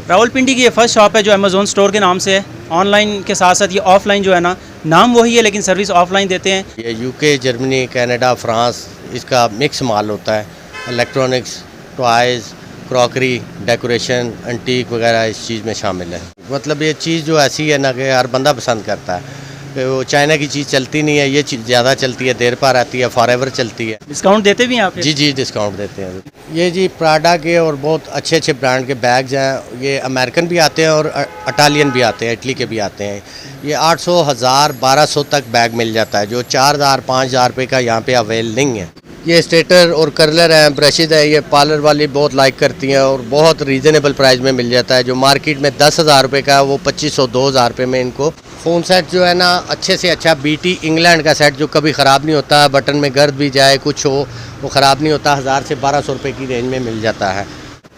रावलपिंडी की ये first shop है जो अमेज़ॉन स्टोर के नाम से है। ऑनलाइन के साथ साथ ये ऑफलाइन जो है ना, नाम वही है लेकिन सर्विस ऑफलाइन देते हैं। ये यूके, जर्मनी, कनाडा, फ्रांस, इसका मिक्स माल होता है। Electronics, toys, crockery, decoration, antique वगैरह इस चीज़ में शामिल है। मतलब ये चीज़ जो ऐसी है ना कि हर बंदा पसंद करता है कि वो चाइना की चीज़ चलती नहीं है, ये चीज़ ज़्यादा चलती है, देर पर आती है, फॉरएवर चलती है। डिस्काउंट देते भी हैं आप? जी डिस्काउंट देते हैं। ये जी प्राडा के और बहुत अच्छे अच्छे ब्रांड के बैग्स हैं। ये अमेरिकन भी आते हैं और इटालियन भी आते हैं, इटली के भी आते हैं। ये 800, 1000, 1200 तक बैग मिल जाता है, जो 4000, 5000 रुपये का यहाँ पे अवेल नहीं है। ये स्टेटर और कर्लर हैं, ब्रशेज़ हैं, ये पार्लर वाली बहुत लाइक करती हैं और बहुत रीज़नेबल प्राइस में मिल जाता है। जो मार्केट में 10,000 रुपये का है वो 2500, 2000 रुपये में इनको फ़ोन सेट जो है ना, अच्छे से अच्छा BT इंग्लैंड का सेट जो कभी ख़राब नहीं होता, बटन में गर्द भी जाए कुछ हो वो ख़राब नहीं होता, 1000 से 1200 रुपये की रेंज में मिल जाता है।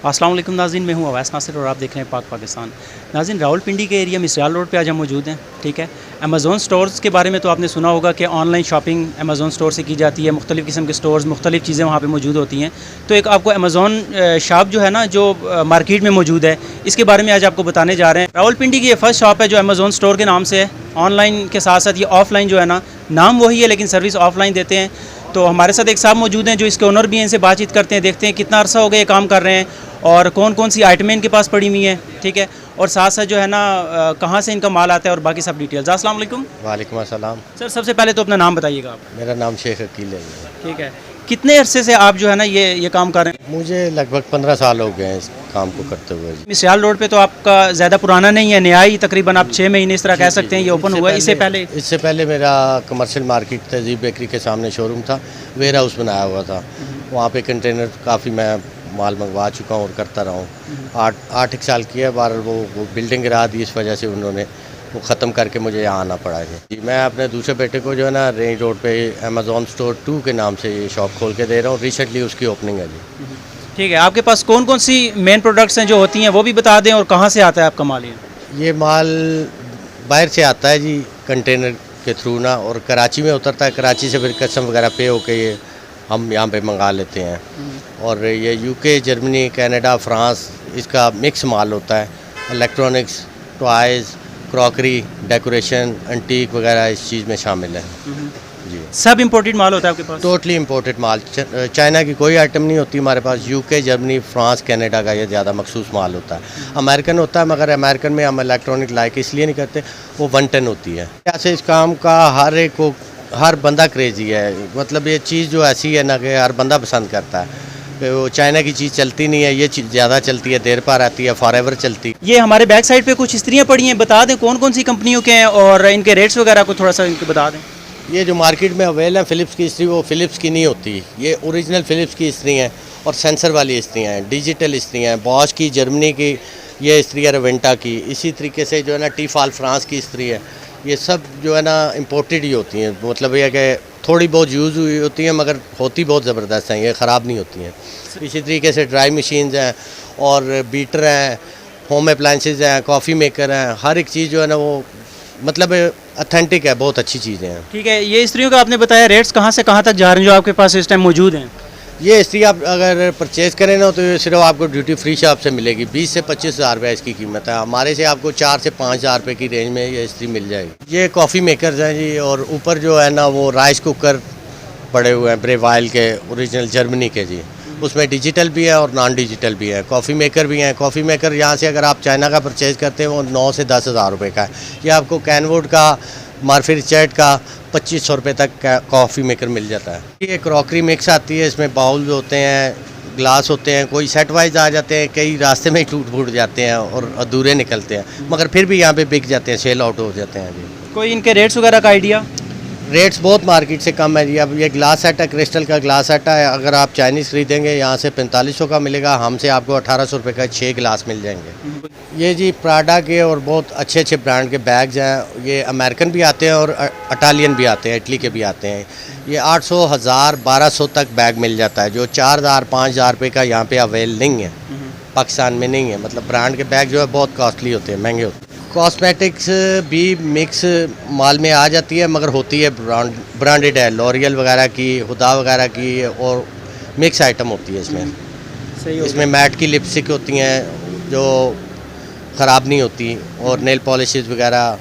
अस्सलाम वालेकुम नाज़रीन, मैं हूँ अवैस नासिर और आप देख रहे हैं पाक पाकिस्तान। नाज़रीन, रावलपिंडी के एरिया मिसराल रोड पे आज हम मौजूद हैं। ठीक है, अमेज़ॉन स्टोर्स के बारे में तो आपने सुना होगा कि ऑनलाइन शॉपिंग अमेज़ॉन स्टोर से की जाती है। मुख्तलिफ़ किस्म के स्टोर्स, मुख्तलिफ़ चीज़ें वहाँ पे मौजूद होती हैं। तो एक आपको अमेज़ॉन शॉप जो है ना, जो मार्केट में मौजूद है, इसके बारे में आज आपको बताने जा रहे हैं। रावलपिंडी की ये फर्स्ट शॉप है जो अमेज़ॉन स्टोर के नाम से है। ऑनलाइन के साथ साथ ये ऑफलाइन जो है ना, नाम वही है लेकिन सर्विस ऑफलाइन देते हैं। तो हमारे साथ एक साहब मौजूद हैं जो इसके ओनर भी हैं, इनसे बातचीत करते हैं, देखते हैं कितना अरसा हो गया ये काम कर रहे हैं और कौन कौन सी आइटमें इनके पास पड़ी हुई हैं। ठीक है, और साथ साथ जो है ना कहाँ से इनका माल आता है और बाकी सब डिटेल्स। अस्सलाम वालेकुम। वालेकुम अस्सलाम। सर, सबसे पहले तो अपना नाम बताइएगा आप। मेरा नाम शेख अकील है। ठीक है, कितने अरसे से आप जो है ना ये काम कर रहे हैं? मुझे लगभग 15 साल हो गए हैं इस काम को करते हुए। मिसराल रोड पे तो आपका ज़्यादा पुराना नहीं है, नया ही, तकरीबन आप 6 महीने इस तरह कह सकते हैं ये ओपन हुआ है। इससे पहले मेरा कमर्शियल मार्केट तहजीब बेकरी के सामने शोरूम था, वेयर हाउस बनाया हुआ था। वहाँ पे कंटेनर काफ़ी मैं माल मंगवा चुका हूँ और करता रहा हूँ। 8 साल की है, बार वो बिल्डिंग गिरा दी, इस वजह से उन्होंने वो ख़त्म करके मुझे यहाँ आना पड़ा है। जी, मैं अपने दूसरे बेटे को जो है ना रेंज रोड पे अमेज़ॉन स्टोर 2 के नाम से ये शॉप खोल के दे रहा हूँ। रिसेंटली उसकी ओपनिंग है जी। ठीक है, आपके पास कौन कौन सी मेन प्रोडक्ट्स हैं जो होती हैं वो भी बता दें, और कहाँ से आता है आपका माल? ये माल बाहर से आता है जी, कंटेनर के थ्रू ना, और कराची में उतरता है। कराची से फिर कस्टम वगैरह पे होके ये हम यहाँ पे मंगा लेते हैं। और ये यूके, जर्मनी, कनाडा, फ्रांस, इसका मिक्स माल होता है। Electronics, toys, crockery, decoration, antique वगैरह इस चीज़ में शामिल है जी। सब इंपोर्टेड माल होता है आपके पास? टोटली इंपोर्टेड माल, चाइना की कोई आइटम नहीं होती हमारे पास। यूके, जर्मनी, फ्रांस, कनाडा का ये ज़्यादा मखसूस माल होता है। अमेरिकन होता है, मगर अमेरिकन में हम इलेक्ट्रॉनिक लाइक इसलिए नहीं करते, वो 1 टन होती है। ऐसे इस काम का हर बंदा क्रेजी है। मतलब ये चीज़ जो ऐसी है ना कि हर बंदा पसंद करता है कि वो चाइना की चीज़ चलती नहीं है, ये चीज़ ज़्यादा चलती है, देर पर आती है, फॉरएवर चलती है। ये हमारे बैक साइड पे कुछ इस्त्रियाँ पड़ी हैं, बता दें कौन कौन सी कंपनियों के हैं और इनके रेट्स वगैरह को थोड़ा सा इनको बता दें। ये जो मार्केट में अवेल है फ़िलिप्स की इस्त्री, वो फ़िलिप्स की नहीं होती। ये ओरिजिनल फ़िलिप्स की इस्त्री हैं और सेंसर वाली इस्त्रियाँ हैं, डिजिटल इस्त्रियाँ हैं। बॉश की, जर्मनी की ये इस्त्री है, रेवेंटा की। इसी तरीके से जो है ना टीफाल फ्रांस की इस्त्री है। ये सब जो है ना इम्पोर्टेड ही होती हैं। मतलब ये कि थोड़ी बहुत यूज़ हुई होती हैं, मगर होती बहुत ज़बरदस्त हैं, ये ख़राब नहीं होती हैं। इसी तरीके से ड्राई मशीन्स हैं और बीटर हैं, होम अप्लाइंसेस हैं, कॉफ़ी मेकर हैं। हर एक चीज़ जो है ना वो मतलब ऑथेंटिक है, बहुत अच्छी चीज़ें हैं। ठीक है, ये इस्त्रियों का आपने बताया, रेट्स कहाँ से कहाँ तक जा रहे हैं जो आपके पास इस टाइम मौजूद हैं? ये इस्त्री आप अगर परचेज़ करें ना तो ये सिर्फ आपको ड्यूटी फ्री शॉप से मिलेगी। 20 से 25 हज़ार रुपये इसकी कीमत है। हमारे से आपको 4 से 5 हज़ार रुपये की रेंज में ये इस्त्री मिल जाएगी। ये कॉफ़ी मेकर्स हैं जी, और ऊपर जो है ना वो राइस कुकर पड़े हुए हैं ब्रेवाइल के, ओरिजिनल जर्मनी के जी। उसमें डिजिटल भी है और नॉन डिजिटल भी है। कॉफ़ी मेकर भी हैं। कॉफ़ी मेकर यहाँ से अगर आप चाइना का परचेज़ करते हैं वो 9 से 10 हज़ार रुपये का है। ये आपको कैनवुड का, मार्फी चैट का 2500 रुपये तक का कॉफ़ी मेकर मिल जाता है। ये क्रॉकरी मिक्स आती है, इसमें बाउल होते हैं, ग्लास होते हैं, कोई सेट वाइज आ जाते हैं, कई रास्ते में ही टूट फूट जाते हैं और अधूरे निकलते हैं, मगर फिर भी यहाँ पे बिक जाते हैं, सेल आउट हो जाते हैं जी। कोई इनके रेट्स वगैरह का आइडिया? रेट्स बहुत मार्केट से कम है जी। अब ये ग्लास सेट है, क्रिस्टल का ग्लास सेट है। अगर आप चाइनीज़ खरीदेंगे यहाँ से 4500 का मिलेगा, हमसे आपको 1800 रुपये का 6 गिलास मिल जाएंगे। ये जी प्राडा के और बहुत अच्छे अच्छे ब्रांड के बैग्स हैं। ये अमेरिकन भी आते हैं और इटालियन भी आते हैं, इटली के भी आते हैं। ये 800, 1000, 1200 तक बैग मिल जाता है, जो 4000, 5000 रुपये का यहाँ पे अवेल नहीं है, पाकिस्तान में नहीं है। मतलब ब्रांड के बैग जो है बहुत कॉस्टली होते हैं, महंगे होते हैं। कॉस्मेटिक्स भी मिक्स माल में आ जाती है, मगर होती है ब्रांडेड है, लॉरियल वगैरह की, हुदा वगैरह की, और मिक्स आइटम होती है इसमें। सही इसमें मैट की लिपस्टिक होती हैं, जो ख़राब नहीं होती, और नेल पॉलिशेस वगैरह,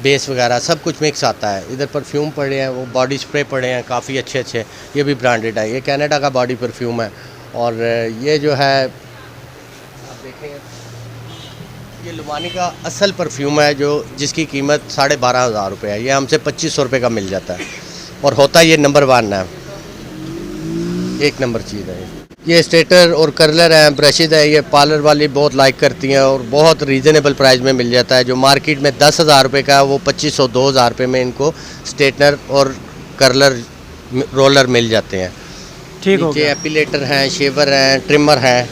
बेस वगैरह सब कुछ मिक्स आता है। इधर परफ्यूम पड़े हैं, वो बॉडी स्प्रे पड़े हैं काफ़ी अच्छे अच्छे, ये भी ब्रांडेड है, ये कनाडा का बॉडी परफ्यूम है। और ये जो है आप देखेंगे, ये लुमानी का असल परफ्यूम है जो जिसकी कीमत 12,500 रुपये है, ये हमसे 2500 रुपये का मिल जाता है, और होता ये नंबर 1 है, एक नंबर चीज़ है। ये स्ट्रेटर और कर्लर हैं, ब्रशेज़ हैं, ये पार्लर वाली बहुत लाइक करती हैं और बहुत रीज़नेबल प्राइस में मिल जाता है। जो मार्केट में 10,000 रुपये का है वो 2500-2,000 रुपये में इनको स्ट्रेटनर और कर्लर रोलर मिल जाते हैं। ठीक हो गया। एपिलेटर हैं, शेवर हैं, ट्रिमर हैं।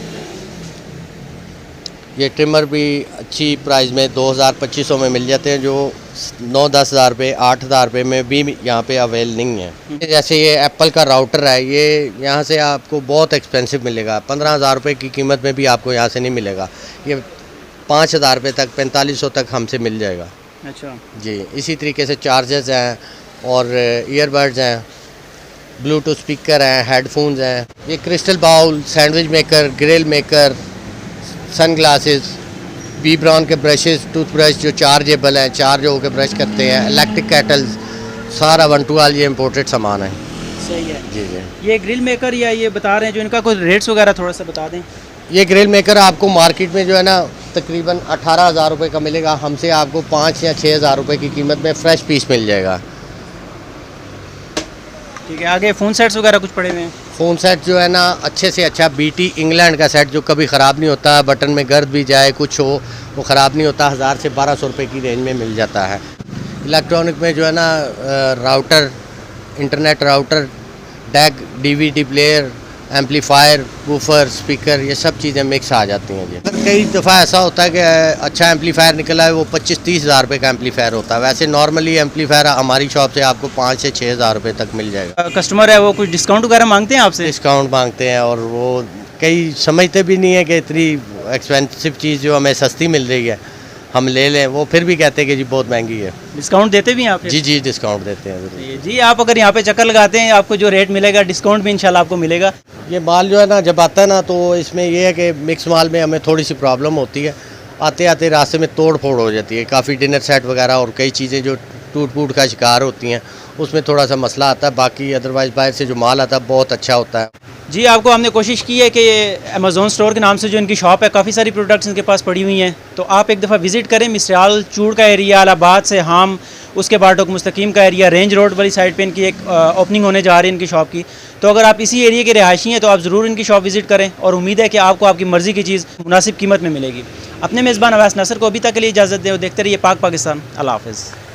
ये ट्रिमर भी अच्छी प्राइस में 2,000-2500 में मिल जाते हैं, जो 9-10 हज़ार रुपये 8,000 रुपये में भी यहाँ पे अवेल नहीं है। जैसे ये एप्पल का राउटर है, ये यहाँ से आपको बहुत एक्सपेंसिव मिलेगा, 15,000 रुपये की कीमत में भी आपको यहाँ से नहीं मिलेगा। ये 5,000 रुपये तक, 4500 तक हमसे मिल जाएगा। अच्छा जी, इसी तरीके से चार्जर्स हैं और ईयरबड्स हैं, ब्लूटूथ स्पीकर हैं, हेडफोन्स हैं। ये crystal bowl, sandwich maker, grill maker, sun glasses, B Braun के ब्रशेस, टूथब्रश जो चार्जेबल हैं, चार्ज होकर ब्रश करते हैं, इलेक्ट्रिक केटल्स, सारा 1 to all ये इम्पोर्टेड सामान है। सही है। जी जी। ये ग्रिल मेकर या ये बता रहे हैं जो इनका कोई रेट्स वगैरह थोड़ा सा बता दें। ये ग्रिल मेकर आपको मार्केट में जो है ना तकरीबन 18,000 रुपये का मिलेगा, हमसे आपको 5 या 6,000 रुपये की कीमत में फ़्रेश पीस मिल जाएगा। ठीक है, आगे फ़ोन सेट्स वगैरह कुछ पड़े हुए हैं। फ़ोन सेट जो है ना अच्छे से अच्छा BT इंग्लैंड का सेट जो कभी ख़राब नहीं होता, बटन में गर्द भी जाए कुछ हो वो ख़राब नहीं होता, 1000 से 1200 रुपये की रेंज में मिल जाता है। इलेक्ट्रॉनिक में जो है ना router, internet router, deck, DVD player, amplifier, woofer, speaker, ये सब चीज़ें मिक्स आ जाती हैं जी। कई दफ़ा ऐसा होता है कि अच्छा एम्पलीफायर निकला है वो 25-30 हज़ार रुपये का एम्पलीफायर होता है, वैसे नॉर्मली एम्पलीफायर हमारी शॉप से आपको 5 से 6 हज़ार रुपये तक मिल जाएगा। कस्टमर है वो कुछ डिस्काउंट वगैरह मांगते हैं आपसे? डिस्काउंट मांगते हैं, और वो कई समझते भी नहीं है कि इतनी एक्सपेंसिव चीज़ जो हमें सस्ती मिल रही है हम ले लें, वो फिर भी कहते हैं कि जी बहुत महंगी है। डिस्काउंट देते भी हैं आप? जी जी, डिस्काउंट देते हैं ज़रूर। जी, आप अगर यहाँ पे चक्कर लगाते हैं आपको जो रेट मिलेगा डिस्काउंट भी इंशाल्लाह आपको मिलेगा। ये माल जो है ना जब आता है ना तो इसमें ये है कि मिक्स माल में हमें थोड़ी सी प्रॉब्लम होती है, आते आते रास्ते में तोड़ फोड़ हो जाती है, काफ़ी डिनर सेट वगैरह और कई चीज़ें जो टूट फूट का शिकार होती हैं, उसमें थोड़ा सा मसला आता है। बाकी अदरवाइज़ बाहर से जो माल आता है बहुत अच्छा होता है। जी, आपको हमने कोशिश की है कि अमेज़ॉन स्टोर के नाम से जो इनकी शॉप है काफ़ी सारी प्रोडक्ट्स इनके पास पड़ी हुई हैं, तो आप एक दफ़ा विज़िट करें। मिसराल चूड़ का एरिया, अलाहाबाद से हाम, उसके बाद मुस्तकीम का एरिया, रेंज रोड वाली साइड पे इनकी एक ओपनिंग होने जा रही है इनकी शॉप की। तो अगर आप इसी एरिया के रहायशी हैं तो आप ज़रूर इनकी शॉप विज़िट करें, और उम्मीद है कि आपको आपकी मर्ज़ी की चीज़ मुनासिब कीमत में मिलेगी। अपने मेज़बान अवैस नसर को अभी तक के लिए इजाज़त दें और देखते रहिए पाक पाकिस्तान। अल्लाह हाफ़िज़।